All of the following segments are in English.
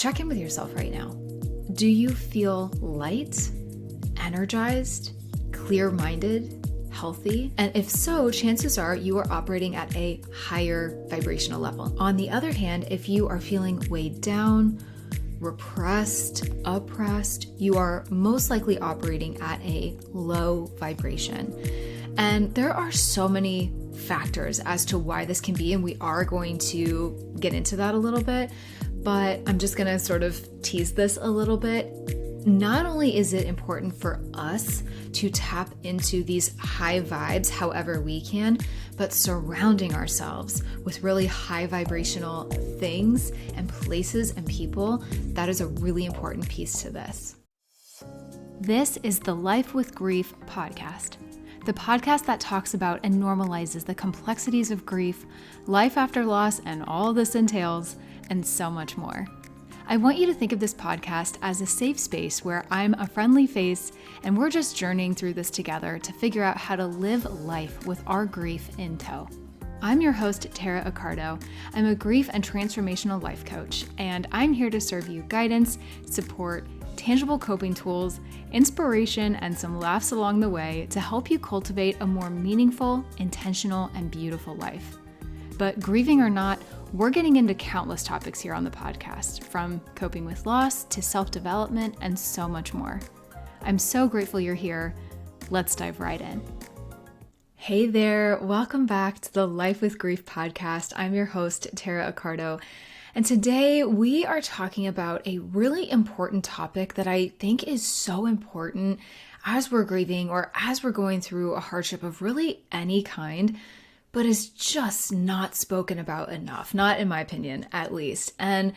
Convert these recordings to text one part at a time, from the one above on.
check in with yourself right now. Do you feel light, energized, clear-minded, healthy? And if so, chances are you are operating at a higher vibrational level. On the other hand, if you are feeling weighed down, repressed, oppressed, you are most likely operating at a low vibration. And there are so many factors as to why this can be, and we are going to get into that a little bit, but I'm just going to sort of tease this a little bit. Not only is it important for us to tap into these high vibes however we can, but surrounding ourselves with really high vibrational things and places and people, that is a really important piece to this. This is the Life with Grief podcast, the podcast that talks about and normalizes the complexities of grief, life after loss, and all this entails, and so much more. I want you to think of this podcast as a safe space where I'm a friendly face and we're just journeying through this together to figure out how to live life with our grief in tow. I'm your host, Tara Accardo. I'm a grief and transformational life coach, and I'm here to serve you guidance, support, tangible coping tools, inspiration, and some laughs along the way to help you cultivate a more meaningful, intentional, and beautiful life. But grieving or not, we're getting into countless topics here on the podcast, from coping with loss to self-development and so much more. I'm so grateful you're here. Let's dive right in. Hey there, welcome back to the Life with Grief podcast. I'm your host, Tara Accardo, and today we are talking about a really important topic that I think is so important as we're grieving or as we're going through a hardship of really any kind, but is just not spoken about enough, not in my opinion, at least. And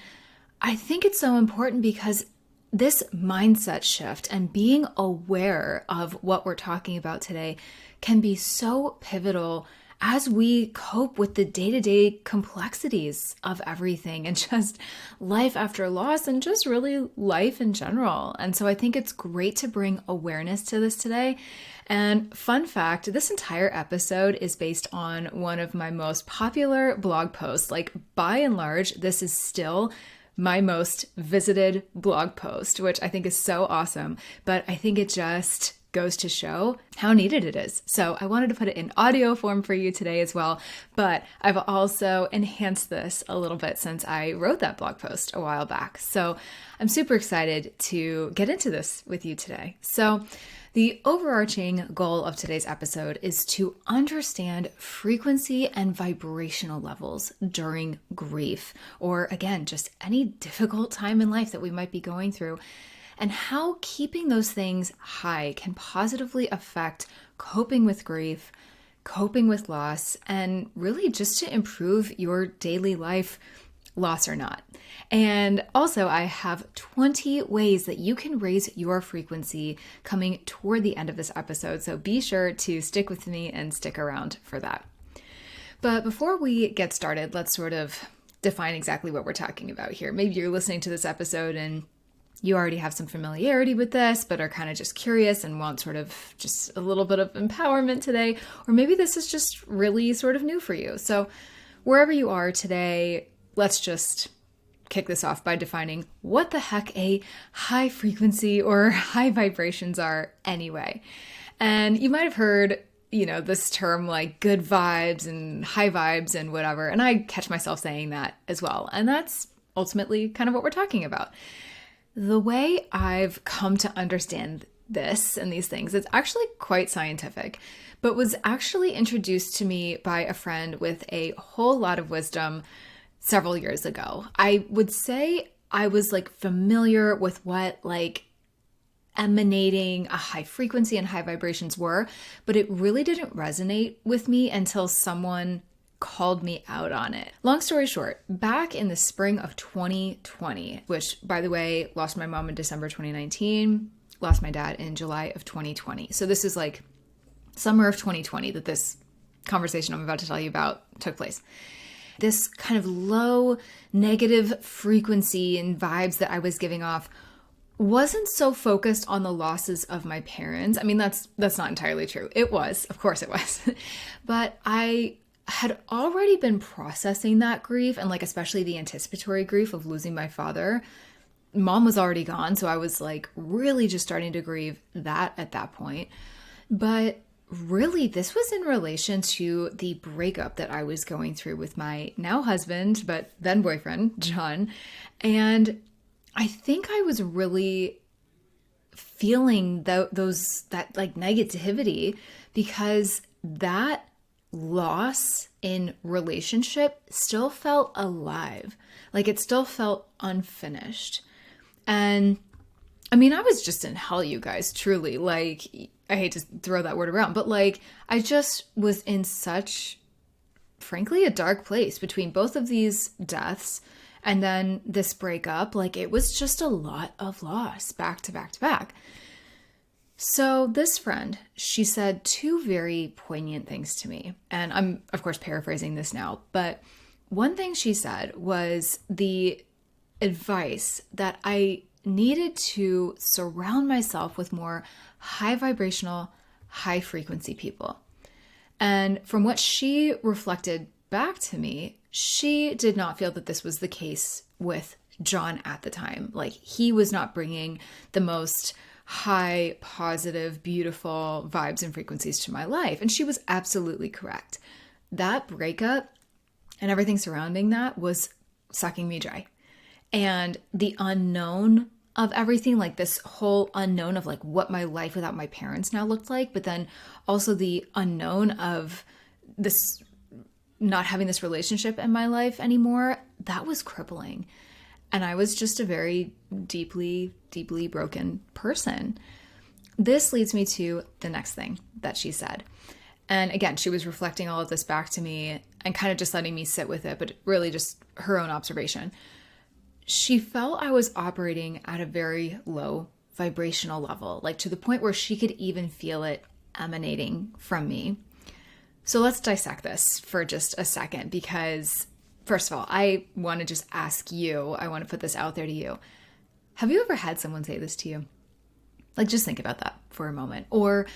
I think it's so important because this mindset shift and being aware of what we're talking about today can be so pivotal as we cope with the day-to-day complexities of everything and just life after loss and just really life in general. And so I think it's great to bring awareness to this today. And fun fact, this entire episode is based on one of my most popular blog posts. Like, by and large, this is still my most visited blog post, which I think is so awesome. But I think it just goes to show how needed it is. So I wanted to put it in audio form for you today as well, but I've also enhanced this a little bit since I wrote that blog post a while back. So I'm super excited to get into this with you today. So the overarching goal of today's episode is to understand frequency and vibrational levels during grief, or again, just any difficult time in life that we might be going through, and how keeping those things high can positively affect coping with grief, coping with loss, and really just to improve your daily life, loss or not. And also, I have 20 ways that you can raise your frequency coming toward the end of this episode, so be sure to stick with me and stick around for that. But before we get started, let's sort of define exactly what we're talking about here. Maybe you're listening to this episode and you already have some familiarity with this, but are kind of just curious and want sort of just a little bit of empowerment today. Or maybe this is just really sort of new for you. So wherever you are today, let's just kick this off by defining what the heck a high frequency or high vibrations are anyway. And you might have heard, this term like good vibes and high vibes and whatever. And I catch myself saying that as well. And that's ultimately kind of what we're talking about. The way I've come to understand this and these things, it's actually quite scientific, but was actually introduced to me by a friend with a whole lot of wisdom several years ago. I would say I was familiar with what emanating a high frequency and high vibrations were, but it really didn't resonate with me until someone called me out on it. Long story short, back in the spring of 2020, which by the way, lost my mom in December 2019, lost my dad in July of 2020. So this is summer of 2020 that this conversation I'm about to tell you about took place. This kind of low negative frequency and vibes that I was giving off wasn't so focused on the losses of my parents. I mean, that's not entirely true. It was, of course it was. But I had already been processing that grief and especially the anticipatory grief of losing my father mom was already gone. So I was like really just starting to grieve that at that point. But really, this was in relation to the breakup that I was going through with my now husband, but then boyfriend, John. And I think I was really feeling that like negativity, because that loss in relationship still felt alive. Like it still felt unfinished. And I mean, I was just in hell, you guys, truly. Like, I hate to throw that word around, but like, I just was in such, frankly, a dark place between both of these deaths and then this breakup. Like, it was just a lot of loss back to back to back. So this friend, she said two very poignant things to me. And I'm, of course, paraphrasing this now, but one thing she said was the advice that I needed to surround myself with more high vibrational, high frequency people. And from what she reflected back to me, she did not feel that this was the case with John at the time. Like, he was not bringing the most high, positive, beautiful vibes and frequencies to my life. And she was absolutely correct. That breakup and everything surrounding that was sucking me dry. And the unknown of everything, like this whole unknown of like what my life without my parents now looked like, but then also the unknown of this not having this relationship in my life anymore, that was crippling. And I was just a very deeply, deeply broken person. This leads me to the next thing that she said. And again, she was reflecting all of this back to me and kind of just letting me sit with it, but really just her own observation. She felt I was operating at a very low vibrational level, like to the point where she could even feel it emanating from me. So let's dissect this for just a second, because first of all, I want to just ask you, I want to put this out there to you. Have you ever had someone say this to you? Like, just think about that for a moment. Or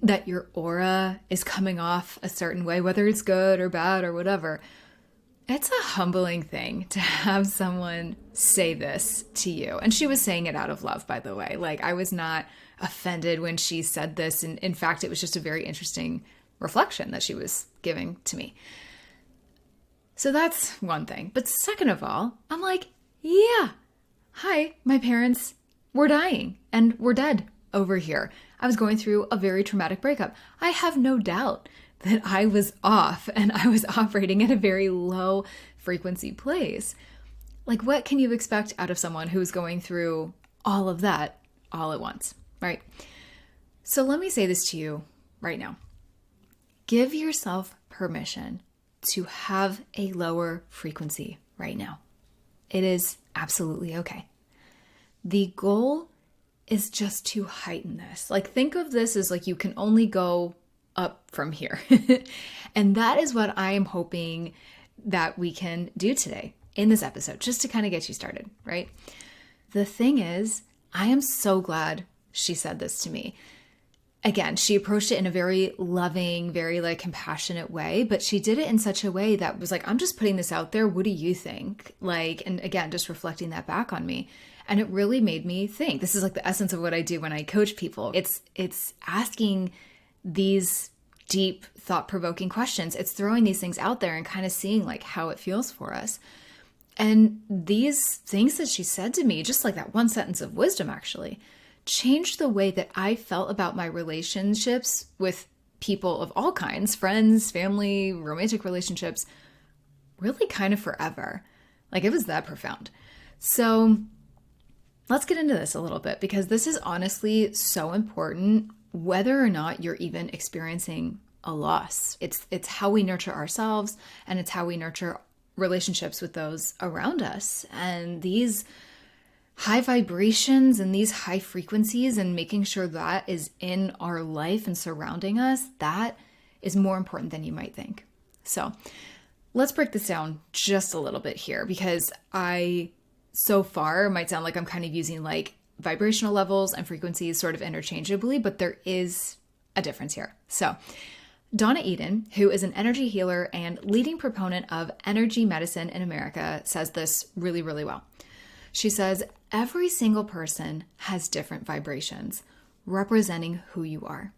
that your aura is coming off a certain way, whether it's good or bad or whatever. It's a humbling thing to have someone say this to you. And she was saying it out of love, by the way. Like, I was not offended when she said this. And in fact, it was just a very interesting reflection that she was giving to me. So that's one thing. But second of all, I'm like, yeah, hi, my parents were dying and were dead over here. I was going through a very traumatic breakup. I have no doubt that I was off and I was operating at a very low frequency place. Like, what can you expect out of someone who's going through all of that all at once, right? So let me say this to you right now. Give yourself permission to have a lower frequency right now. It is absolutely okay. The goal is just to heighten this. Like, think of this as like you can only go up from here. And that is what I am hoping that we can do today in this episode, just to kind of get you started, right? The thing is, I am so glad she said this to me. Again, she approached it in a very loving, very like compassionate way, but she did it in such a way that was like, I'm just putting this out there. What do you think? Like, and again, just reflecting that back on me. And it really made me think. This is like the essence of what I do when I coach people. It's asking these deep, thought-provoking questions. It's throwing these things out there and kind of seeing like how it feels for us. And these things that she said to me, just like that one sentence of wisdom actually, changed the way that I felt about my relationships with people of all kinds, friends, family, romantic relationships, really kind of forever. Like, it was that profound. So let's get into this a little bit, because this is honestly so important, whether or not you're even experiencing a loss. It's how we nurture ourselves, and it's how we nurture relationships with those around us. And these high vibrations and these high frequencies, and making sure that is in our life and surrounding us, that is more important than you might think. So let's break this down just a little bit here, because so far might sound like I'm kind of using like vibrational levels and frequencies sort of interchangeably, but there is a difference here. So Donna Eden, who is an energy healer and leading proponent of energy medicine in America, says this really, really well. She says, every single person has different vibrations representing who you are.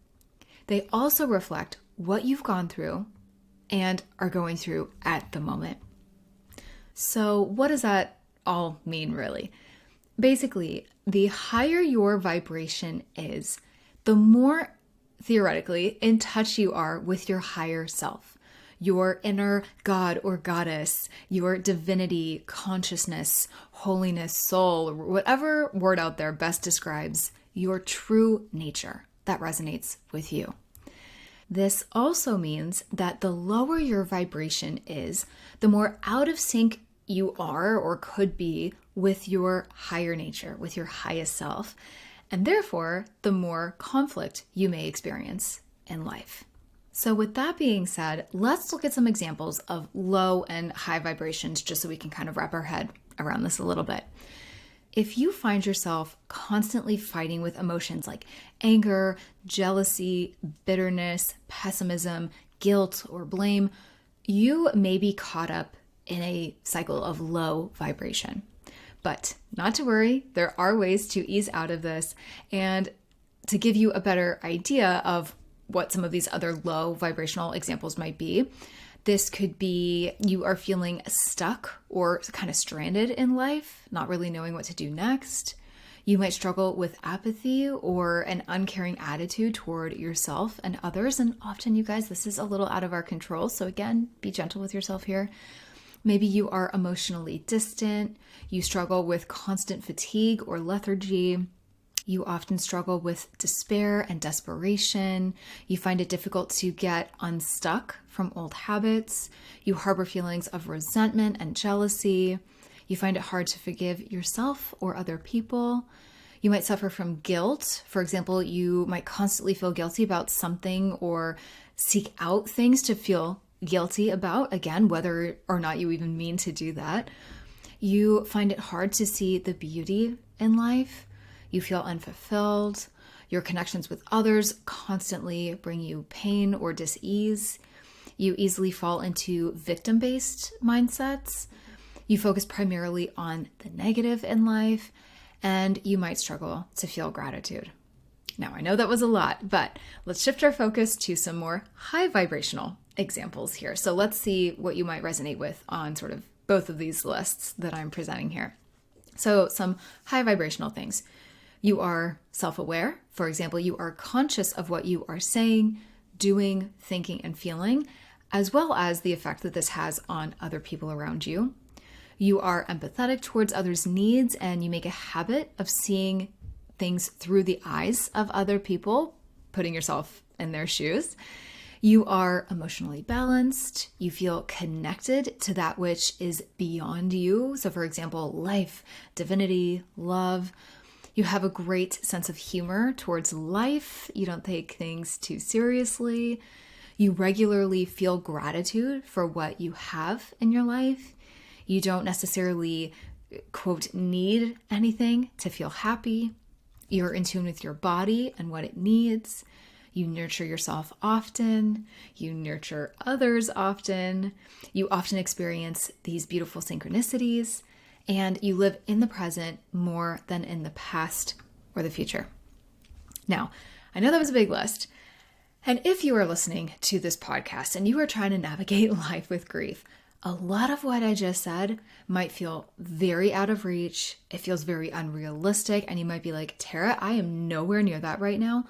They also reflect what you've gone through and are going through at the moment. So what does that all mean, really? Basically, the higher your vibration is, the more theoretically in touch you are with your higher self, your inner god or goddess, your divinity, consciousness, holiness, soul, whatever word out there best describes your true nature that resonates with you. This also means that the lower your vibration is, the more out of sync you are or could be with your higher nature, with your highest self, and therefore the more conflict you may experience in life. So with that being said, let's look at some examples of low and high vibrations just so we can kind of wrap our head around this a little bit. If you find yourself constantly fighting with emotions like anger, jealousy, bitterness, pessimism, guilt, or blame, you may be caught up in a cycle of low vibration. But not to worry, there are ways to ease out of this. And to give you a better idea of what some of these other low vibrational examples might be, this could be you are feeling stuck or kind of stranded in life, not really knowing what to do next. You might struggle with apathy or an uncaring attitude toward yourself and others. And often, you guys, this is a little out of our control. So again, be gentle with yourself here. Maybe you are emotionally distant. You struggle with constant fatigue or lethargy. You often struggle with despair and desperation. You find it difficult to get unstuck from old habits. You harbor feelings of resentment and jealousy. You find it hard to forgive yourself or other people. You might suffer from guilt. For example, you might constantly feel guilty about something or seek out things to feel guilty about, again, whether or not you even mean to do that. You find it hard to see the beauty in life. You feel unfulfilled. Your connections with others constantly bring you pain or dis-ease. You easily fall into victim-based mindsets. You focus primarily on the negative in life, and you might struggle to feel gratitude. Now, I know that was a lot, but let's shift our focus to some more high vibrational examples here. So let's see what you might resonate with on sort of both of these lists that I'm presenting here. So some high vibrational things. You are self-aware. For example, you are conscious of what you are saying, doing, thinking, and feeling, as well as the effect that this has on other people around you. You are empathetic towards others' needs, and you make a habit of seeing things through the eyes of other people, putting yourself in their shoes. You are emotionally balanced. You feel connected to that which is beyond you. So for example, life, divinity, love. You have a great sense of humor towards life. You don't take things too seriously. You regularly feel gratitude for what you have in your life. You don't necessarily, quote, need anything to feel happy. You're in tune with your body and what it needs. You nurture yourself often. You nurture others often. You often experience these beautiful synchronicities, and you live in the present more than in the past or the future. Now, I know that was a big list. And if you are listening to this podcast and you are trying to navigate life with grief, a lot of what I just said might feel very out of reach. It feels very unrealistic. And you might be like, Tara, I am nowhere near that right now.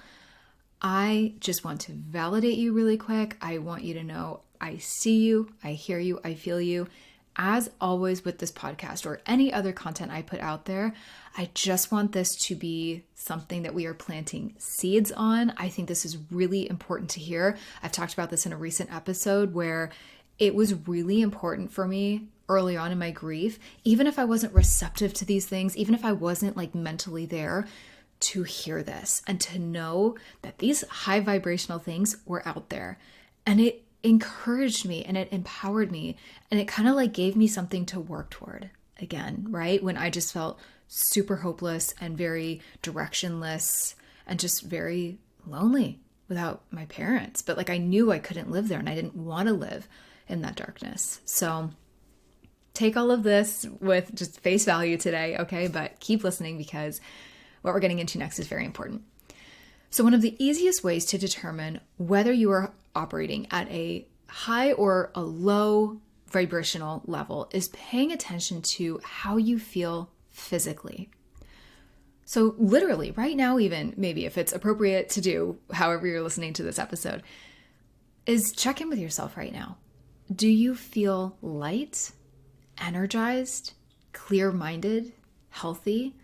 I just want to validate you really quick. I want you to know I see you, I hear you, I feel you. As always with this podcast or any other content I put out there, I just want this to be something that we are planting seeds on. I think this is really important to hear. I've talked about this in a recent episode where it was really important for me early on in my grief, even if I wasn't receptive to these things, even if I wasn't like mentally there, to hear this and to know that these high vibrational things were out there. And it encouraged me and it empowered me, and it kind of like gave me something to work toward again, right? When I just felt super hopeless and very directionless and just very lonely without my parents. But like I knew I couldn't live there and I didn't want to live in that darkness. So take all of this with just face value today, okay? But keep listening because what we're getting into next is very important. So one of the easiest ways to determine whether you are operating at a high or a low vibrational level is paying attention to how you feel physically. So literally right now, even maybe if it's appropriate to do, however you're listening to this episode, is check in with yourself right now. Do you feel light, energized, clear-minded, healthy?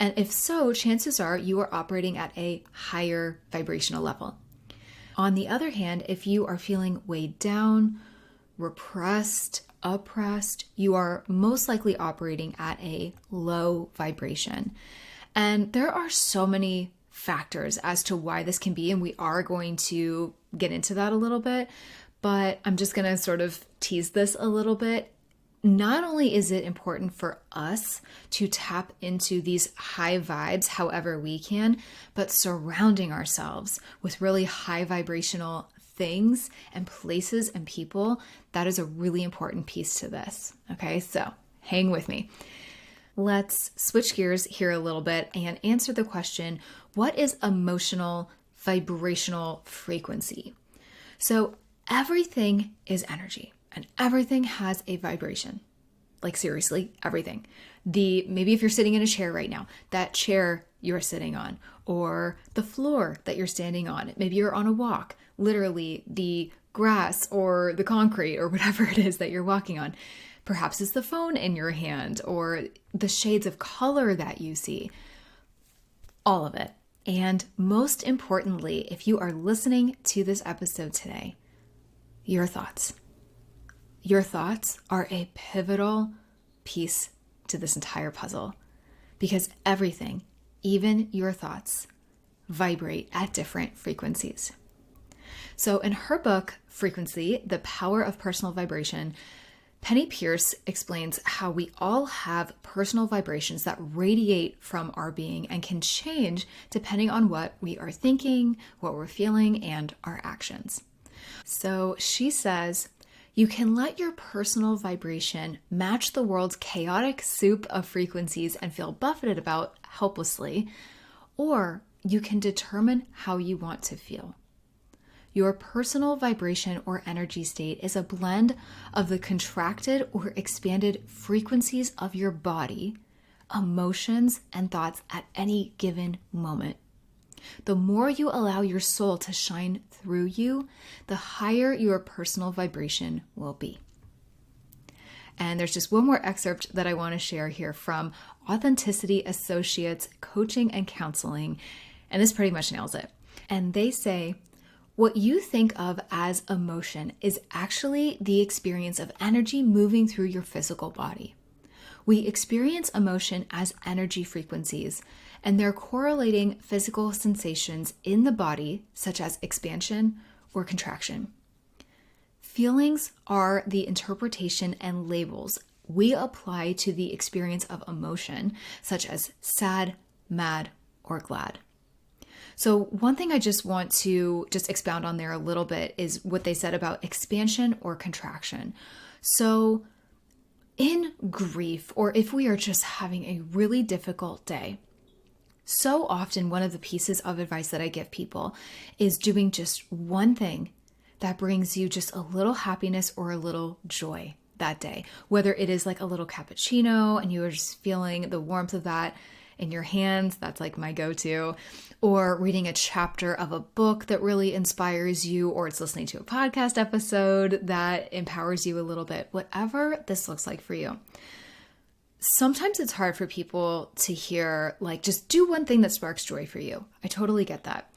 And if so, chances are you are operating at a higher vibrational level. On the other hand, if you are feeling weighed down, repressed, oppressed, you are most likely operating at a low vibration. And there are so many factors as to why this can be, and we are going to get into that a little bit, but I'm just going to sort of tease this a little bit. Not only is it important for us to tap into these high vibes however we can, but surrounding ourselves with really high vibrational things and places and people, that is a really important piece to this. Okay, so hang with me. Let's switch gears here a little bit and answer the question, what is emotional vibrational frequency? So everything is energy and everything has a vibration. Like seriously, everything. Maybe if you're sitting in a chair right now, that chair you're sitting on, or the floor that you're standing on, maybe you're on a walk, literally the grass or the concrete or whatever it is that you're walking on. Perhaps it's the phone in your hand or the shades of color that you see. All of it. And most importantly, if you are listening to this episode today, your thoughts. Your thoughts are a pivotal piece to this entire puzzle because everything, even your thoughts, vibrate at different frequencies. So in her book, Frequency, The Power of Personal Vibration, Penny Pierce explains how we all have personal vibrations that radiate from our being and can change depending on what we are thinking, what we're feeling, and our actions. So she says, you can let your personal vibration match the world's chaotic soup of frequencies and feel buffeted about helplessly, or you can determine how you want to feel. Your personal vibration or energy state is a blend of the contracted or expanded frequencies of your body, emotions, and thoughts at any given moment. The more you allow your soul to shine through you, the higher your personal vibration will be. And there's just one more excerpt that I want to share here from Authenticity Associates Coaching and Counseling, and this pretty much nails it. And they say, what you think of as emotion is actually the experience of energy moving through your physical body. We experience emotion as energy frequencies, and they're correlating physical sensations in the body, such as expansion or contraction. Feelings are the interpretation and labels we apply to the experience of emotion, such as sad, mad, or glad. So one thing I just want to expound on there a little bit is what they said about expansion or contraction. So in grief, or if we are just having a really difficult day, so often one of the pieces of advice that I give people is doing just one thing that brings you just a little happiness or a little joy that day. Whether it is like a little cappuccino and you are just feeling the warmth of that in your hands, that's like my go-to, or reading a chapter of a book that really inspires you, or it's listening to a podcast episode that empowers you a little bit, whatever this looks like for you. Sometimes it's hard for people to hear, like, just do one thing that sparks joy for you. I totally get that.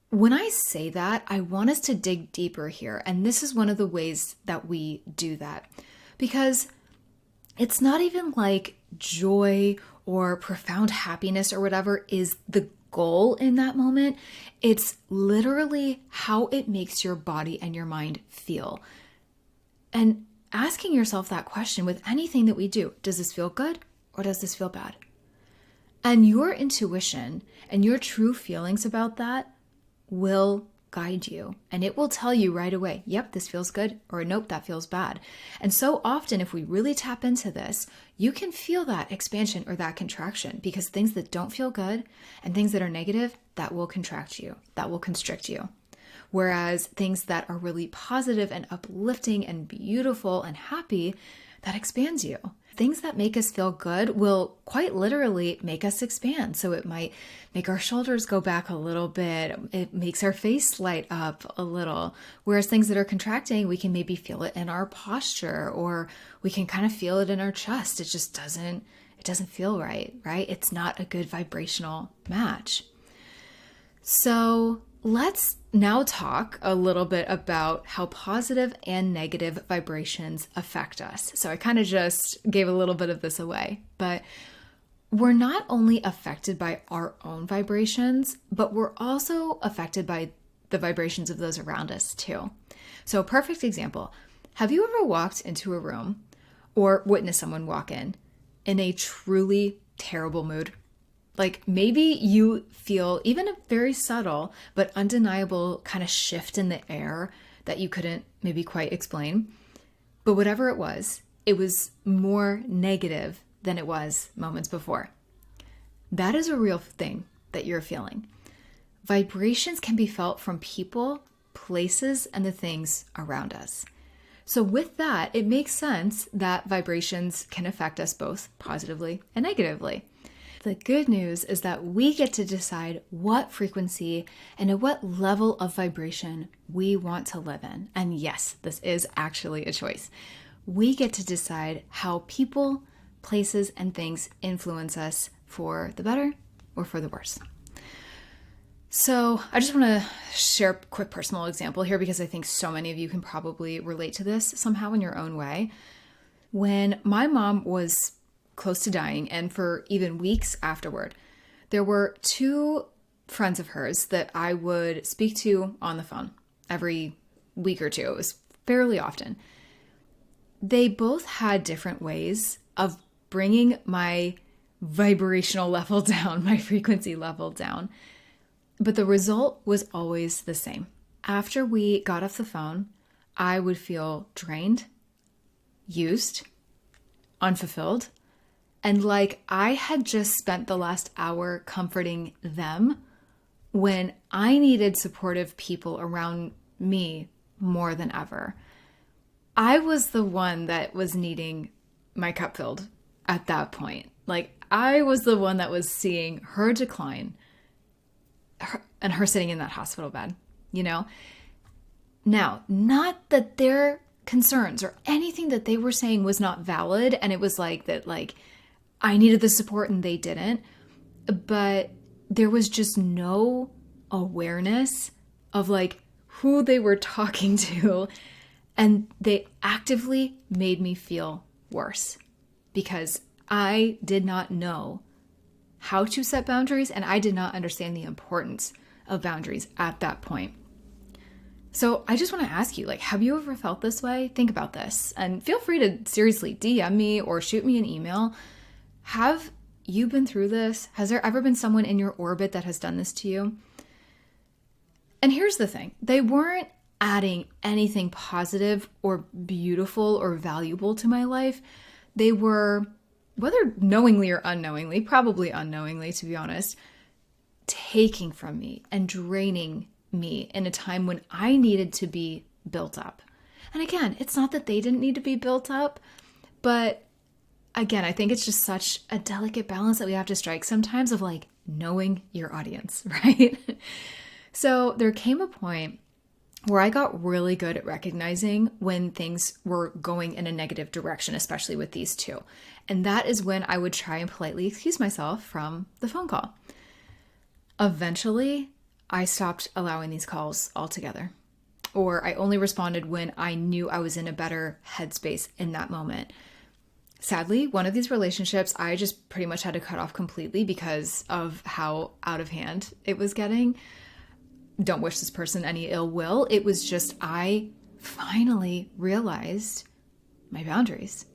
When I say that, I want us to dig deeper here. And this is one of the ways that we do that, because it's not even like joy or profound happiness or whatever is the goal in that moment. It's literally how it makes your body and your mind feel. And asking yourself that question with anything that we do, does this feel good or does this feel bad? And your intuition and your true feelings about that will guide you, and it will tell you right away, yep, this feels good, or nope, that feels bad. And so often, if we really tap into this, you can feel that expansion or that contraction, because things that don't feel good and things that are negative, that will contract you, that will constrict you. Whereas things that are really positive and uplifting and beautiful and happy, that expands you. Things that make us feel good will quite literally make us expand. So it might make our shoulders go back a little bit. It makes our face light up a little. Whereas things that are contracting, we can maybe feel it in our posture, or we can kind of feel it in our chest. It just doesn't feel right? It's not a good vibrational match. So let's now talk a little bit about how positive and negative vibrations affect us. So I kind of just gave a little bit of this away, but we're not only affected by our own vibrations, but we're also affected by the vibrations of those around us too. So a perfect example, have you ever walked into a room or witnessed someone walk in a truly terrible mood? Like maybe you feel even a very subtle but undeniable kind of shift in the air that you couldn't maybe quite explain. But whatever it was more negative than it was moments before. That is a real thing that you're feeling. Vibrations can be felt from people, places, and the things around us. So with that, it makes sense that vibrations can affect us both positively and negatively. The good news is that we get to decide what frequency and at what level of vibration we want to live in. And yes, this is actually a choice. We get to decide how people, places, and things influence us for the better or for the worse. So I just want to share a quick personal example here because I think so many of you can probably relate to this somehow in your own way. When my mom was close to dying, and for even weeks afterward, there were two friends of hers that I would speak to on the phone every week or two. It was fairly often. They both had different ways of bringing my vibrational level down, my frequency level down. But the result was always the same. After we got off the phone, I would feel drained, used, unfulfilled, and like I had just spent the last hour comforting them when I needed supportive people around me more than ever. I was the one that was needing my cup filled at that point. Like I was the one that was seeing her decline and her sitting in that hospital bed, you know? Now, not that their concerns or anything that they were saying was not valid, and it was like that, like, I needed the support and they didn't, but there was just no awareness of like who they were talking to, and they actively made me feel worse because I did not know how to set boundaries and I did not understand the importance of boundaries at that point. So I just want to ask you, like, have you ever felt this way? Think about this and feel free to seriously DM me or shoot me an email. Have you been through this? Has there ever been someone in your orbit that has done this to you? And here's the thing. They weren't adding anything positive or beautiful or valuable to my life. They were, whether knowingly or unknowingly, probably unknowingly to be honest, taking from me and draining me in a time when I needed to be built up. And again, it's not that they didn't need to be built up, but again, I think it's just such a delicate balance that we have to strike sometimes of like knowing your audience, right? So there came a point where I got really good at recognizing when things were going in a negative direction, especially with these two. And that is when I would try and politely excuse myself from the phone call. Eventually, I stopped allowing these calls altogether, or I only responded when I knew I was in a better headspace in that moment. Sadly, one of these relationships, I just pretty much had to cut off completely because of how out of hand it was getting. Don't wish this person any ill will. It was just, I finally realized my boundaries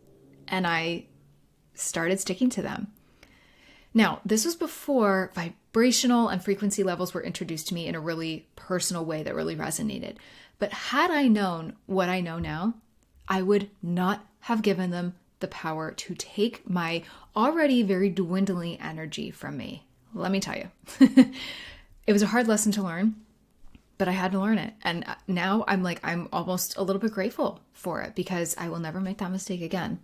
and I started sticking to them. Now, this was before vibrational and frequency levels were introduced to me in a really personal way that really resonated. But had I known what I know now, I would not have given them the power to take my already very dwindling energy from me. Let me tell you, it was a hard lesson to learn, but I had to learn it. And now I'm almost a little bit grateful for it because I will never make that mistake again.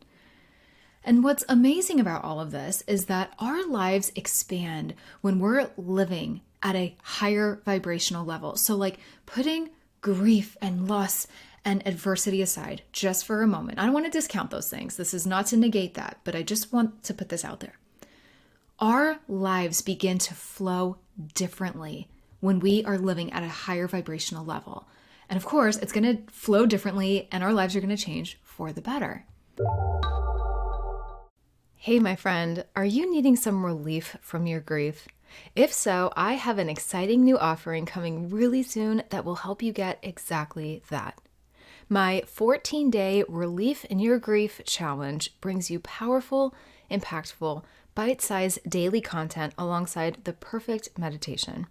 And what's amazing about all of this is that our lives expand when we're living at a higher vibrational level. So like putting grief and loss and adversity aside just for a moment. I don't want to discount those things. This is not to negate that, but I just want to put this out there. Our lives begin to flow differently when we are living at a higher vibrational level. And of course, it's going to flow differently and our lives are going to change for the better. Hey, my friend, are you needing some relief from your grief? If so, I have an exciting new offering coming really soon that will help you get exactly that. My 14-day Relief in Your Grief challenge brings you powerful, impactful, bite-sized daily content alongside the perfect meditation.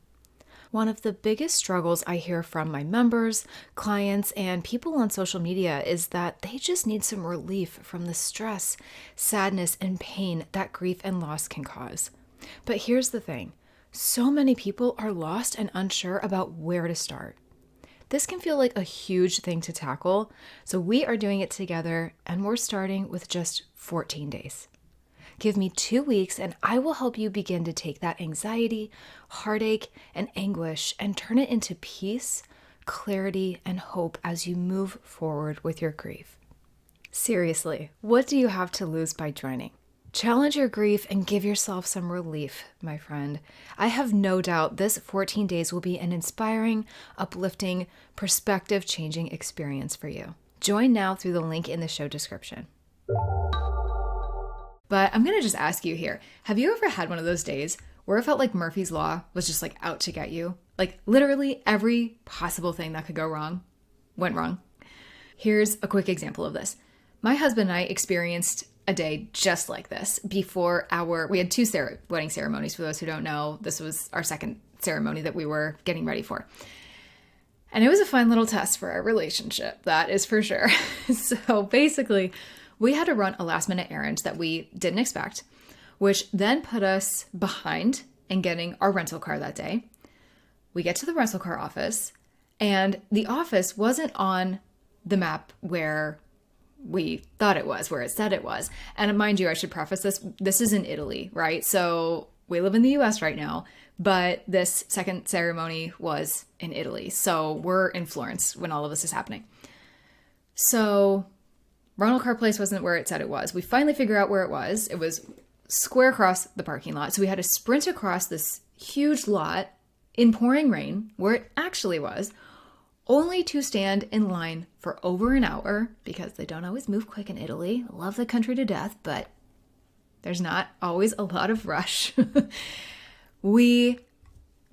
One of the biggest struggles I hear from my members, clients, and people on social media is that they just need some relief from the stress, sadness, and pain that grief and loss can cause. But here's the thing, so many people are lost and unsure about where to start. This can feel like a huge thing to tackle, so we are doing it together and we're starting with just 14 days. Give me 2 weeks and I will help you begin to take that anxiety, heartache, and anguish and turn it into peace, clarity, and hope as you move forward with your grief. Seriously, what do you have to lose by joining? Challenge your grief and give yourself some relief, my friend. I have no doubt this 14 days will be an inspiring, uplifting, perspective-changing experience for you. Join now through the link in the show description. But I'm going to just ask you here, have you ever had one of those days where it felt like Murphy's Law was just like out to get you? Like literally every possible thing that could go wrong went wrong. Here's a quick example of this. My husband and I experienced a day just like this before we had two wedding ceremonies. For those who don't know, this was our second ceremony that we were getting ready for. And it was a fun little test for our relationship, that is for sure. So basically, we had to run a last minute errand that we didn't expect, which then put us behind in getting our rental car that day. We get to the rental car office and the office wasn't on the map where we thought it was, where it said it was. And mind you, I should preface this is in Italy, right? So we live in the US right now, but this second ceremony was in Italy. So we're in Florence when all of this is happening. So rental car place wasn't where it said it was. We finally figured out where it was. It was square across the parking lot. So we had to sprint across this huge lot in pouring rain where it actually was, only to stand in line for over an hour because they don't always move quick in Italy. Love the country to death, but there's not always a lot of rush. We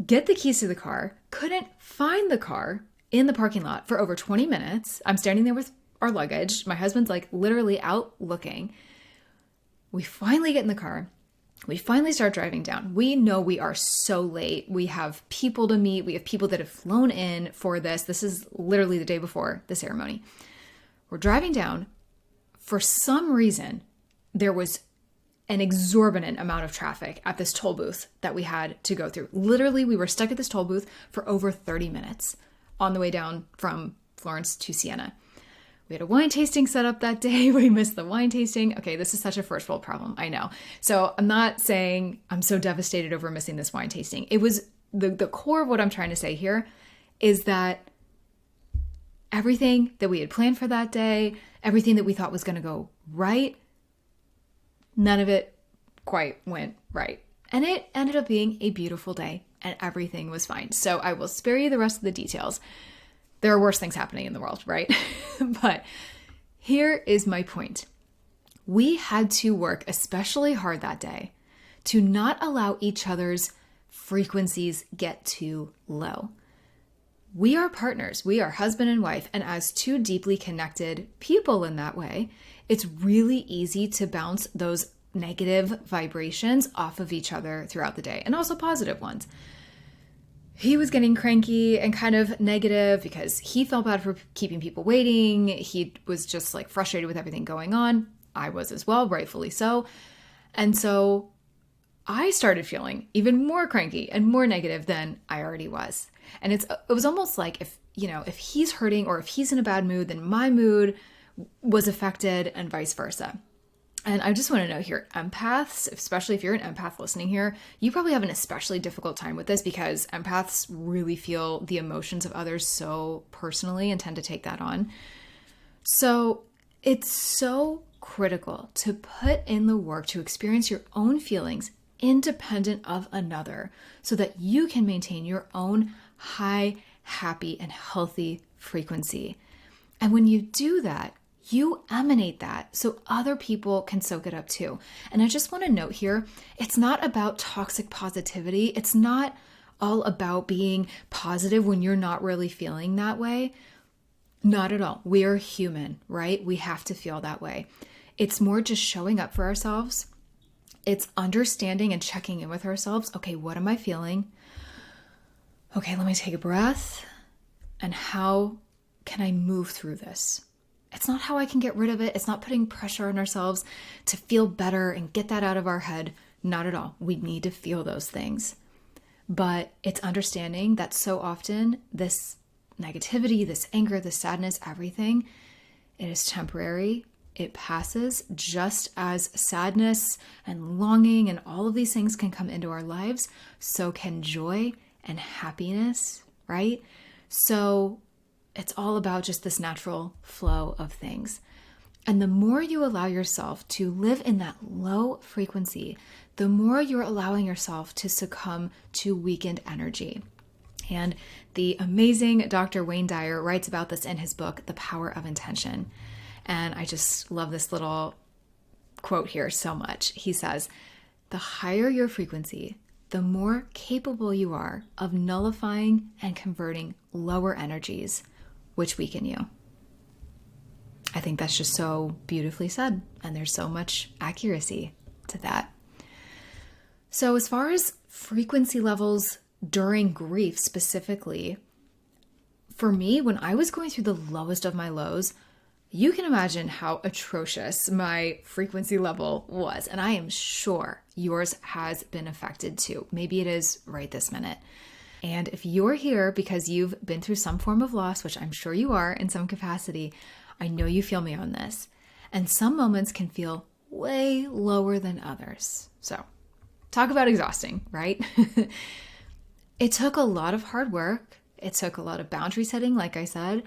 get the keys to the car, couldn't find the car in the parking lot for over 20 minutes. I'm standing there with our luggage. My husband's like literally out looking. We finally get in the car. We finally start driving down. We know we are so late. We have people to meet. We have people that have flown in for this. This is literally the day before the ceremony. We're driving down. For some reason, there was an exorbitant amount of traffic at this toll booth that we had to go through. Literally, we were stuck at this toll booth for over 30 minutes on the way down from Florence to Siena. We had a wine tasting set up that day. We missed the wine tasting. Okay, this is such a first world problem, I know. So I'm not saying I'm so devastated over missing this wine tasting. It was the core of what I'm trying to say here is that everything that we had planned for that day, everything that we thought was going to go right, none of it quite went right. And it ended up being a beautiful day and everything was fine. So I will spare you the rest of the details. There are worse things happening in the world, right? But here is my point. We had to work especially hard that day to not allow each other's frequencies get too low. We are partners. We are husband and wife. And as two deeply connected people in that way, it's really easy to bounce those negative vibrations off of each other throughout the day, and also positive ones. He was getting cranky and kind of negative because he felt bad for keeping people waiting. He was just like frustrated with everything going on. I was as well, rightfully so. And so I started feeling even more cranky and more negative than I already was. And it was almost like if he's hurting or if he's in a bad mood, then my mood was affected and vice versa. And I just want to know here, empaths, especially if you're an empath listening here, you probably have an especially difficult time with this because empaths really feel the emotions of others so personally and tend to take that on. So it's so critical to put in the work to experience your own feelings independent of another so that you can maintain your own high, happy, and healthy frequency. And when you do that, you emanate that so other people can soak it up too. And I just want to note here, it's not about toxic positivity. It's not all about being positive when you're not really feeling that way. Not at all. We are human, right? We have to feel that way. It's more just showing up for ourselves. It's understanding and checking in with ourselves. Okay, what am I feeling? Okay, let me take a breath. And how can I move through this? It's not how I can get rid of it. It's not putting pressure on ourselves to feel better and get that out of our head. Not at all. We need to feel those things. But it's understanding that so often this negativity, this anger, this sadness, everything, it is temporary. It passes, just as sadness and longing and all of these things can come into our lives. So can joy and happiness, right? So it's all about just this natural flow of things. And the more you allow yourself to live in that low frequency, the more you're allowing yourself to succumb to weakened energy. And the amazing Dr. Wayne Dyer writes about this in his book, The Power of Intention. And I just love this little quote here so much. He says, "The higher your frequency, the more capable you are of nullifying and converting lower energies, which weaken you." I think that's just so beautifully said, and there's so much accuracy to that. So as far as frequency levels during grief specifically, for me, when I was going through the lowest of my lows, you can imagine how atrocious my frequency level was, and I am sure yours has been affected too. Maybe it is right this minute. And if you're here because you've been through some form of loss, which I'm sure you are in some capacity, I know you feel me on this. And some moments can feel way lower than others. So talk about exhausting, right? It took a lot of hard work. It took a lot of boundary setting, like I said,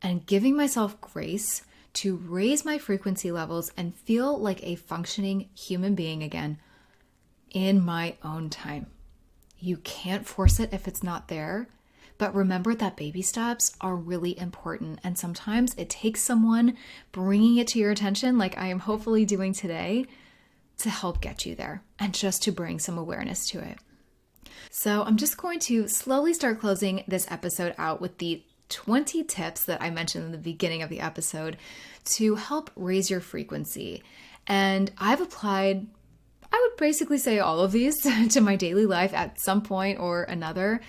and giving myself grace to raise my frequency levels and feel like a functioning human being again in my own time. You can't force it if it's not there, but remember that baby steps are really important. And sometimes it takes someone bringing it to your attention, like I am hopefully doing today, to help get you there and just to bring some awareness to it. So I'm just going to slowly start closing this episode out with the 20 tips that I mentioned in the beginning of the episode to help raise your frequency. And I've applied, I would basically say, all of these to my daily life at some point or another.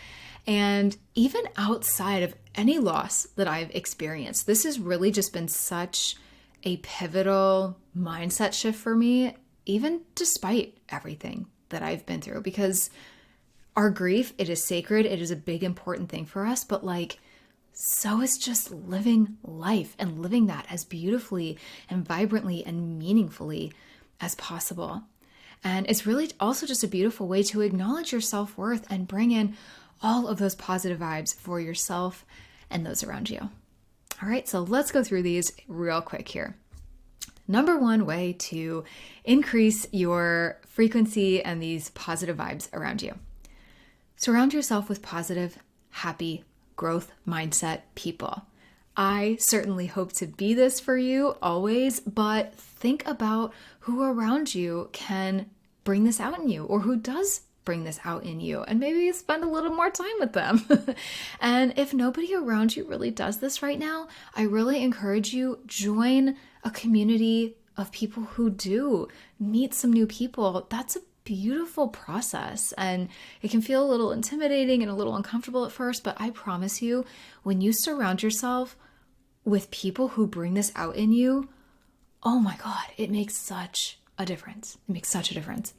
And even outside of any loss that I've experienced, this has really just been such a pivotal mindset shift for me, even despite everything that I've been through, because our grief, it is sacred. It is a big, important thing for us, but so is just living life and living that as beautifully and vibrantly and meaningfully as possible. And it's really also just a beautiful way to acknowledge your self-worth and bring in all of those positive vibes for yourself and those around you. All right, so let's go through these real quick here. Number one way to increase your frequency and these positive vibes around you. Surround yourself with positive, happy, growth mindset people. I certainly hope to be this for you always, but think about who around you can bring this out in you, or who does bring this out in you, and maybe spend a little more time with them. And if nobody around you really does this right now, I really encourage you, join a community of people who do meet some new people. That's a beautiful process, and it can feel a little intimidating and a little uncomfortable at first, but I promise you, when you surround yourself with people who bring this out in you, oh my God, it makes such a difference. It makes such a difference.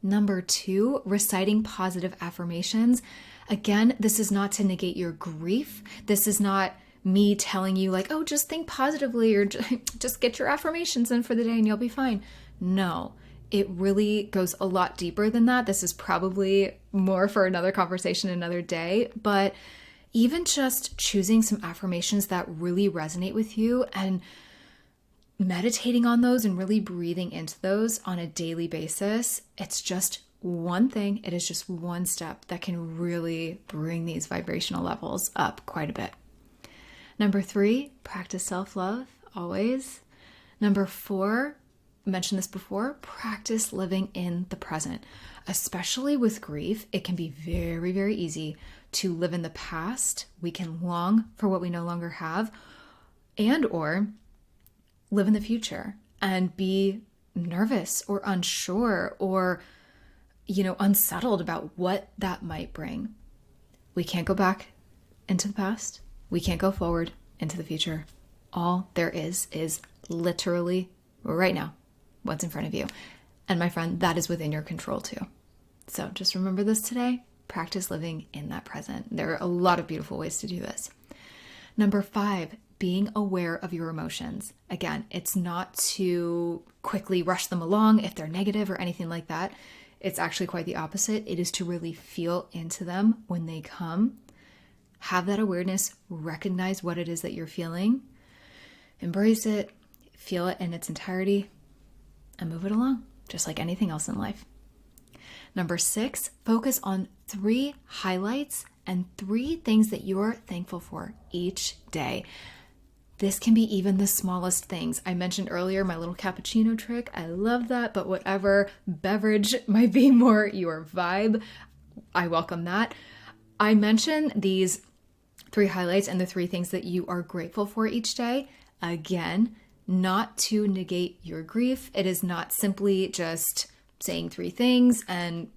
Number 2, reciting positive affirmations. Again, this is not to negate your grief. This is not me telling you like, oh, just think positively or just get your affirmations in for the day and you'll be fine. No, it really goes a lot deeper than that. This is probably more for another conversation another day, but even just choosing some affirmations that really resonate with you and meditating on those and really breathing into those on a daily basis, it's just one thing. It is just one step that can really bring these vibrational levels up quite a bit. Number 3, practice self-love, always. Number 4, mentioned this before, practice living in the present. Especially with grief, it can be very, very easy to live in the past. We can long for what we no longer have, and or live in the future and be nervous or unsure or, unsettled about what that might bring. We can't go back into the past. We can't go forward into the future. All there is literally right now, what's in front of you. And my friend, that is within your control too. So just remember this today. Practice living in that present. There are a lot of beautiful ways to do this. Number 5, being aware of your emotions. Again, it's not to quickly rush them along if they're negative or anything like that. It's actually quite the opposite. It is to really feel into them when they come. Have that awareness, recognize what it is that you're feeling, embrace it, feel it in its entirety, and move it along, just like anything else in life. Number 6, focus on 3 highlights and 3 things that you're thankful for each day. This can be even the smallest things. I mentioned earlier my little cappuccino trick. I love that, but whatever beverage might be more your vibe, I welcome that. I mentioned these 3 highlights and the 3 things that you are grateful for each day. Again, not to negate your grief. It is not simply just saying 3 things and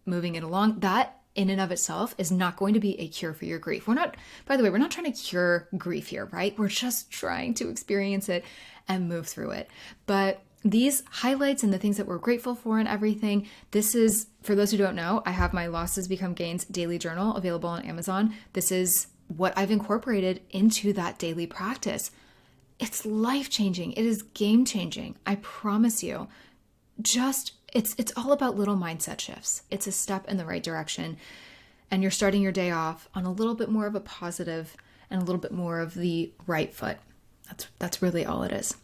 moving it along. That in and of itself is not going to be a cure for your grief. We're not trying to cure grief here, right? We're just trying to experience it and move through it. But these highlights and the things that we're grateful for and everything, this is, for those who don't know, I have my Losses Become Gains daily journal available on Amazon. This is what I've incorporated into that daily practice. It's life-changing. It is game-changing. I promise you. It's all about little mindset shifts. It's a step in the right direction. And you're starting your day off on a little bit more of a positive and a little bit more of the right foot. That's really all it is.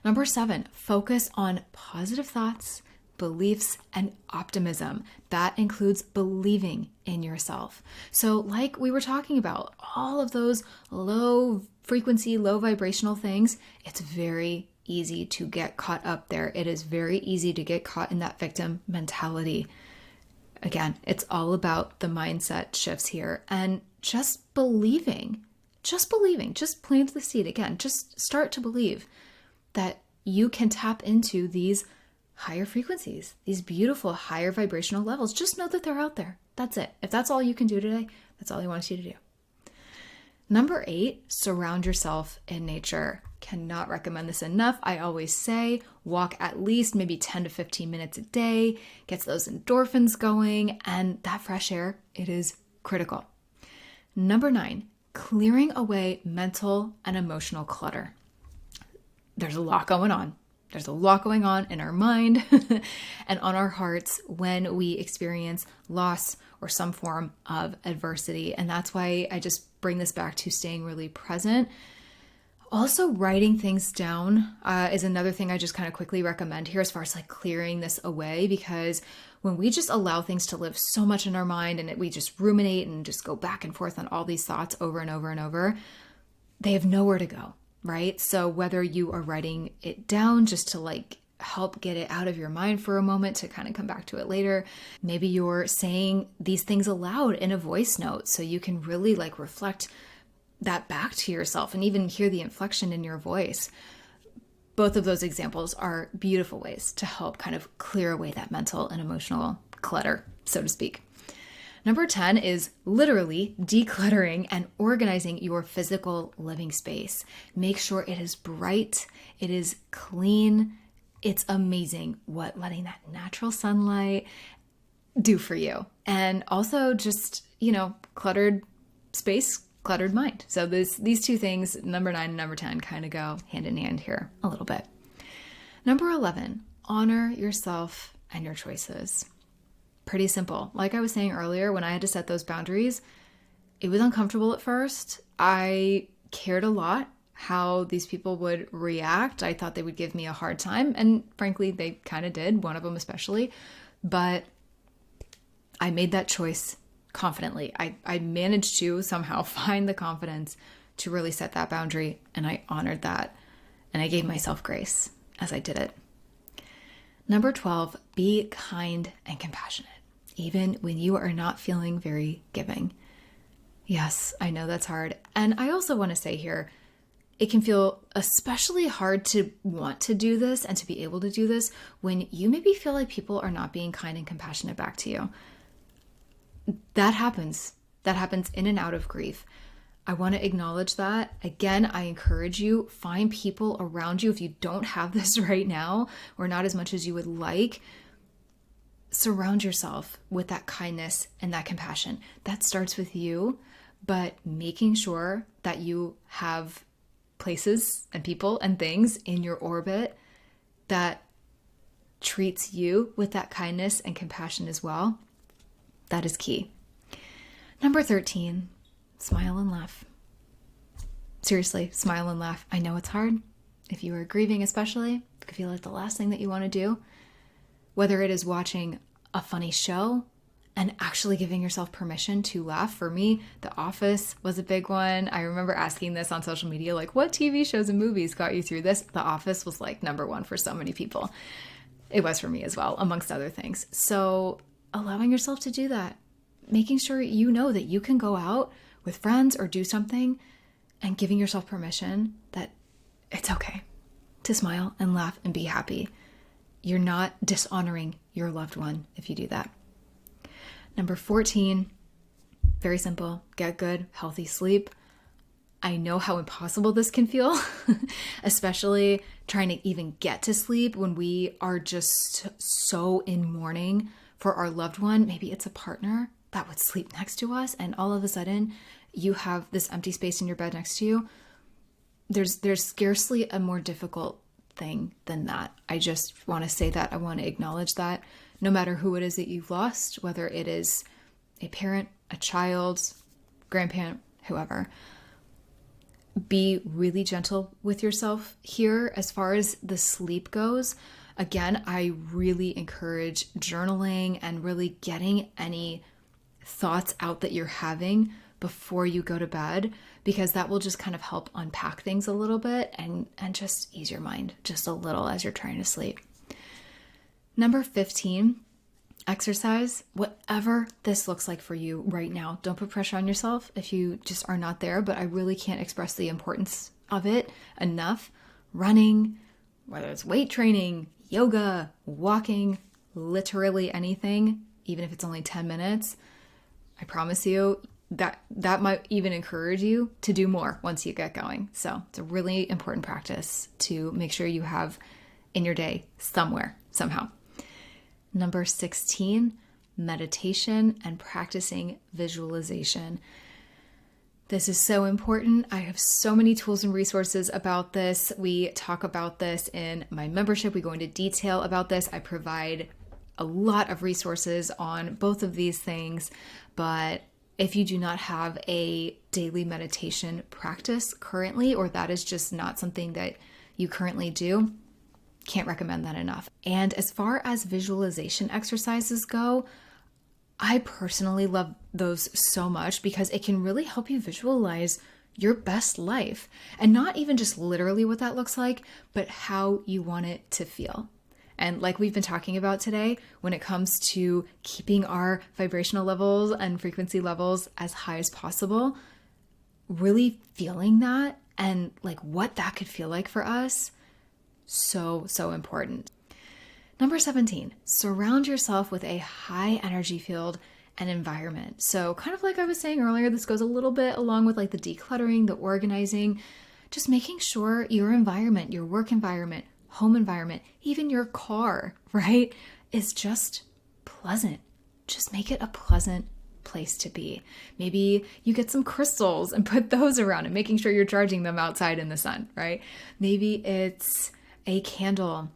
Number 7, focus on positive thoughts, beliefs, and optimism. That includes believing in yourself. So like we were talking about, all of those low frequency, low vibrational things, it's very easy to get caught up there. It is very easy to get caught in that victim mentality. Again, it's all about the mindset shifts here and just believing, just plant the seed. Again, just start to believe that you can tap into these higher frequencies, these beautiful higher vibrational levels. Just know that they're out there. That's it. If that's all you can do today, that's all I want you to do. Number 8, surround yourself in nature. Cannot recommend this enough. I always say walk at least maybe 10 to 15 minutes a day, gets those endorphins going, and that fresh air, it is critical. Number 9, clearing away mental and emotional clutter. There's a lot going on. There's a lot going on in our mind and on our hearts when we experience loss or some form of adversity. And that's why I just bring this back to staying really present. Also, writing things down is another thing I just kind of quickly recommend here as far as like clearing this away, because when we just allow things to live so much in our mind and we just ruminate and just go back and forth on all these thoughts over and over and over, they have nowhere to go, right? So whether you are writing it down just to like help get it out of your mind for a moment to kind of come back to it later, maybe you're saying these things aloud in a voice note so you can really like reflect that back to yourself and even hear the inflection in your voice. both of those examples are beautiful ways to help kind of clear away that mental and emotional clutter, so to speak. Number 10 is literally decluttering and organizing your physical living space. Make sure it is bright, it is clean. It's amazing what letting that natural sunlight do for you. And also just, cluttered space, cluttered mind. So these two things, number 9 and number 10, kind of go hand in hand here a little bit. Number 11, honor yourself and your choices. Pretty simple. Like I was saying earlier, when I had to set those boundaries, it was uncomfortable at first. I cared a lot how these people would react. I thought they would give me a hard time. And frankly, they kind of did, one of them especially. But I made that choice confidently. I managed to somehow find the confidence to really set that boundary. And I honored that. And I gave myself grace as I did it. Number 12, be kind and compassionate, even when you are not feeling very giving. Yes, I know that's hard. And I also want to say here, it can feel especially hard to want to do this and to be able to do this when you maybe feel like people are not being kind and compassionate back to you. That happens. That happens in and out of grief. I want to acknowledge that. Again, I encourage you, find people around you. If you don't have this right now, or not as much as you would like, surround yourself with that kindness and that compassion. That starts with you, but making sure that you have places and people and things in your orbit that treats you with that kindness and compassion as well. That is key. Number 13, smile and laugh. Seriously, smile and laugh. I know it's hard. If you are grieving especially, it can feel like the last thing that you want to do. Whether it is watching a funny show and actually giving yourself permission to laugh. For me, The Office was a big one. I remember asking this on social media, like, what TV shows and movies got you through this? The Office was like number one for so many people. It was for me as well, amongst other things. So allowing yourself to do that, making sure you know that you can go out with friends or do something and giving yourself permission that it's okay to smile and laugh and be happy. You're not dishonoring your loved one if you do that. Number 14, very simple, get good, healthy sleep. I know how impossible this can feel, especially trying to even get to sleep when we are just so in mourning for our loved one. Maybe it's a partner that would sleep next to us, and all of a sudden you have this empty space in your bed next to you. There's scarcely a more difficult thing than that. I just want to say that. I want to acknowledge that no matter who it is that you've lost, whether it is a parent, a child, grandparent, whoever, be really gentle with yourself here as far as the sleep goes. Again, I really encourage journaling and really getting any thoughts out that you're having before you go to bed, because that will just kind of help unpack things a little bit and just ease your mind just a little as you're trying to sleep. Number 15, exercise, whatever this looks like for you right now. Don't put pressure on yourself if you just are not there, but I really can't express the importance of it enough. Running, whether it's weight training, yoga, walking, literally anything, even if it's only 10 minutes, I promise you that might even encourage you to do more once you get going. So it's a really important practice to make sure you have in your day somewhere, somehow. Number 16, meditation and practicing visualization. This is so important. I have so many tools and resources about this. We talk about this in my membership. We go into detail about this. I provide a lot of resources on both of these things, but if you do not have a daily meditation practice currently, or that is just not something that you currently do, can't recommend that enough. And as far as visualization exercises go, I personally love those so much because it can really help you visualize your best life, and not even just literally what that looks like, but how you want it to feel. And like we've been talking about today, when it comes to keeping our vibrational levels and frequency levels as high as possible, really feeling that and like what that could feel like for us So important. Number 17, surround yourself with a high energy field and environment. So kind of like I was saying earlier, this goes a little bit along with like the decluttering, the organizing, just making sure your environment, your work environment, home environment, even your car, right, is just pleasant. Just make it a pleasant place to be. Maybe you get some crystals and put those around and making sure you're charging them outside in the sun, right? Maybe it's a candle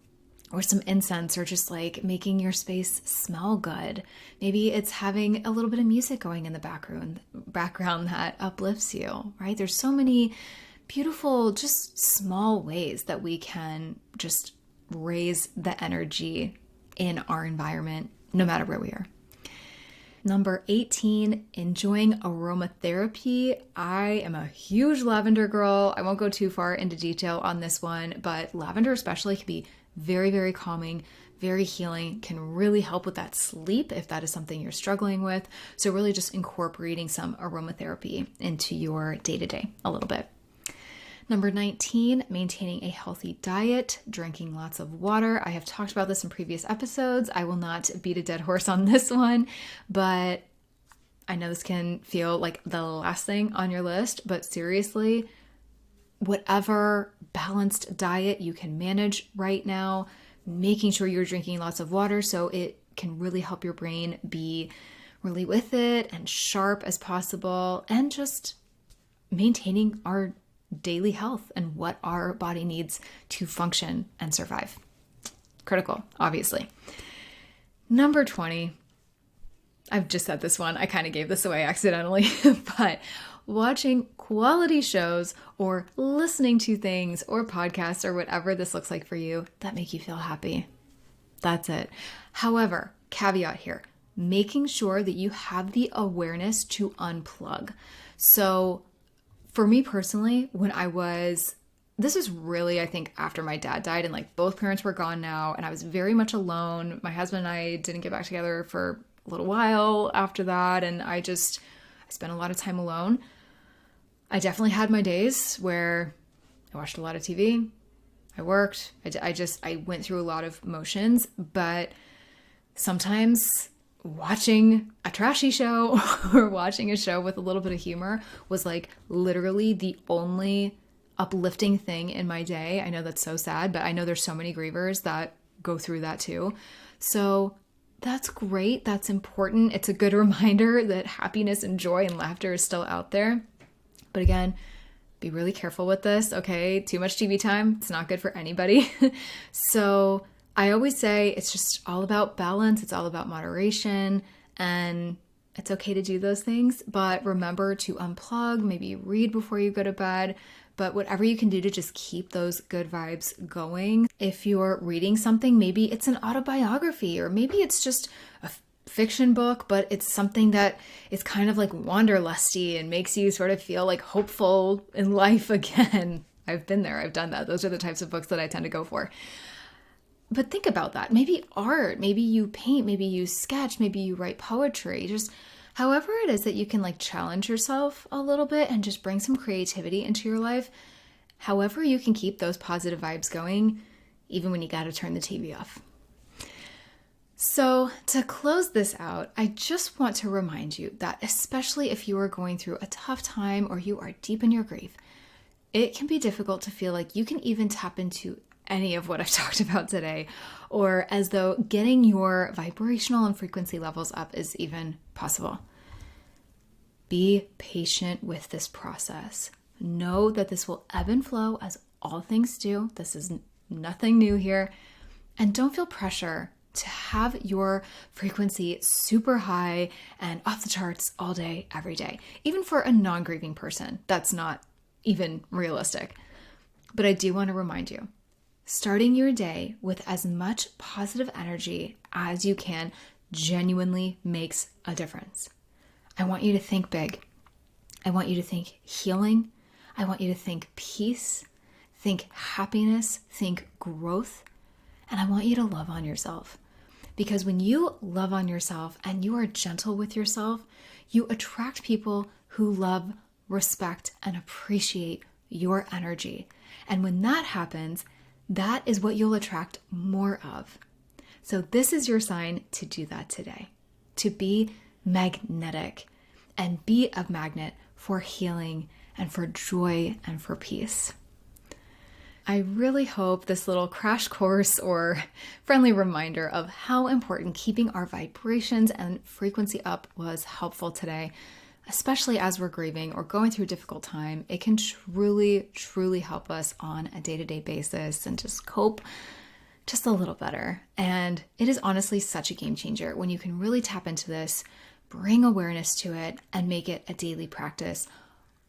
or some incense, or just like making your space smell good. Maybe it's having a little bit of music going in the background that uplifts you, right? There's so many beautiful, just small ways that we can just raise the energy in our environment, no matter where we are. Number 18, enjoying aromatherapy. I am a huge lavender girl. I won't go too far into detail on this one, but lavender especially can be very, very calming, very healing, can really help with that sleep if that is something you're struggling with. So really just incorporating some aromatherapy into your day-to-day a little bit. Number 19, maintaining a healthy diet, drinking lots of water. I have talked about this in previous episodes. I will not beat a dead horse on this one, but I know this can feel like the last thing on your list, but seriously, whatever balanced diet you can manage right now, making sure you're drinking lots of water so it can really help your brain be really with it and sharp as possible, and just maintaining our daily health and what our body needs to function and survive. Critical, obviously. Number 20, I've just said this one. I kind of gave this away accidentally, but watching quality shows or listening to things or podcasts or whatever this looks like for you that make you feel happy. That's it. However, caveat here, making sure that you have the awareness to unplug. So for me personally, this was really, I think, after my dad died and like both parents were gone now and I was very much alone. My husband and I didn't get back together for a little while after that, and I spent a lot of time alone. I definitely had my days where I watched a lot of TV, I worked, I went through a lot of motions, but sometimes watching a trashy show or watching a show with a little bit of humor was like literally the only uplifting thing in my day. I know that's so sad, but I know there's so many grievers that go through that too. So that's great. That's important. It's a good reminder that happiness and joy and laughter is still out there. But again, be really careful with this, okay? Too much TV time, it's not good for anybody. So I always say it's just all about balance. It's all about moderation, and it's okay to do those things, but remember to unplug, maybe read before you go to bed, but whatever you can do to just keep those good vibes going. If you're reading something, maybe it's an autobiography, or maybe it's just a fiction book, but it's something that is kind of like wanderlusty and makes you sort of feel like hopeful in life again. I've been there. I've done that. Those are the types of books that I tend to go for. But think about that. Maybe art, maybe you paint, maybe you sketch, maybe you write poetry, just however it is that you can like challenge yourself a little bit and just bring some creativity into your life. However you can keep those positive vibes going, even when you got to turn the TV off. So to close this out, I just want to remind you that especially if you are going through a tough time or you are deep in your grief, it can be difficult to feel like you can even tap into any of what I've talked about today, or as though getting your vibrational and frequency levels up is even possible. Be patient with this process. Know that this will ebb and flow as all things do. This is nothing new here. And don't feel pressure to have your frequency super high and off the charts all day, every day. Even for a non-grieving person, that's not even realistic. But I do want to remind you, starting your day with as much positive energy as you can genuinely makes a difference. I want you to think big. I want you to think healing. I want you to think peace, think happiness, think growth, and I want you to love on yourself. Because when you love on yourself and you are gentle with yourself, you attract people who love, respect, and appreciate your energy. And when that happens, that is what you'll attract more of. So this is your sign to do that today, to be magnetic and be a magnet for healing and for joy and for peace. I really hope this little crash course or friendly reminder of how important keeping our vibrations and frequency up was helpful today, especially as we're grieving or going through a difficult time. It can truly, truly help us on a day-to-day basis and just cope just a little better. And it is honestly such a game changer when you can really tap into this, bring awareness to it, and make it a daily practice,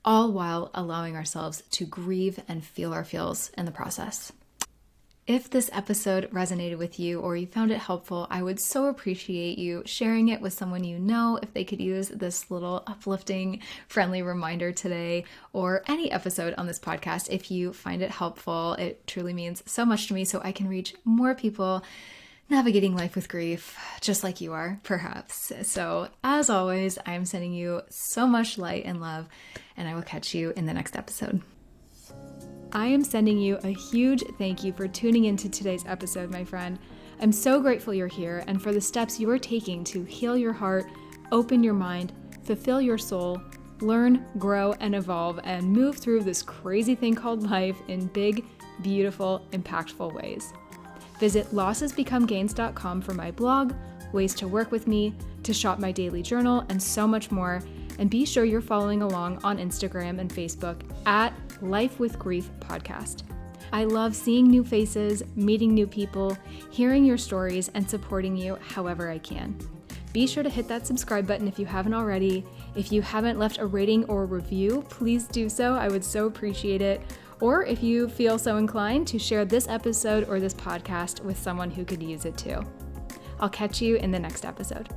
all while allowing ourselves to grieve and feel our feels in the process. If this episode resonated with you or you found it helpful, I would so appreciate you sharing it with someone you know if they could use this little uplifting, friendly reminder today, or any episode on this podcast. If you find it helpful, it truly means so much to me so I can reach more people navigating life with grief, just like you are, perhaps. So as always, I'm sending you so much light and love, and I will catch you in the next episode. I am sending you a huge thank you for tuning into today's episode, my friend. I'm so grateful you're here and for the steps you are taking to heal your heart, open your mind, fulfill your soul, learn, grow, and evolve, and move through this crazy thing called life in big, beautiful, impactful ways. Visit lossesbecomegains.com for my blog, ways to work with me, to shop my daily journal, and so much more. And be sure you're following along on Instagram and Facebook at Life with Grief Podcast. I love seeing new faces, meeting new people, hearing your stories, and supporting you however I can. Be sure to hit that subscribe button if you haven't already. If you haven't left a rating or a review, please do so. I would so appreciate it. Or if you feel so inclined to share this episode or this podcast with someone who could use it too. I'll catch you in the next episode.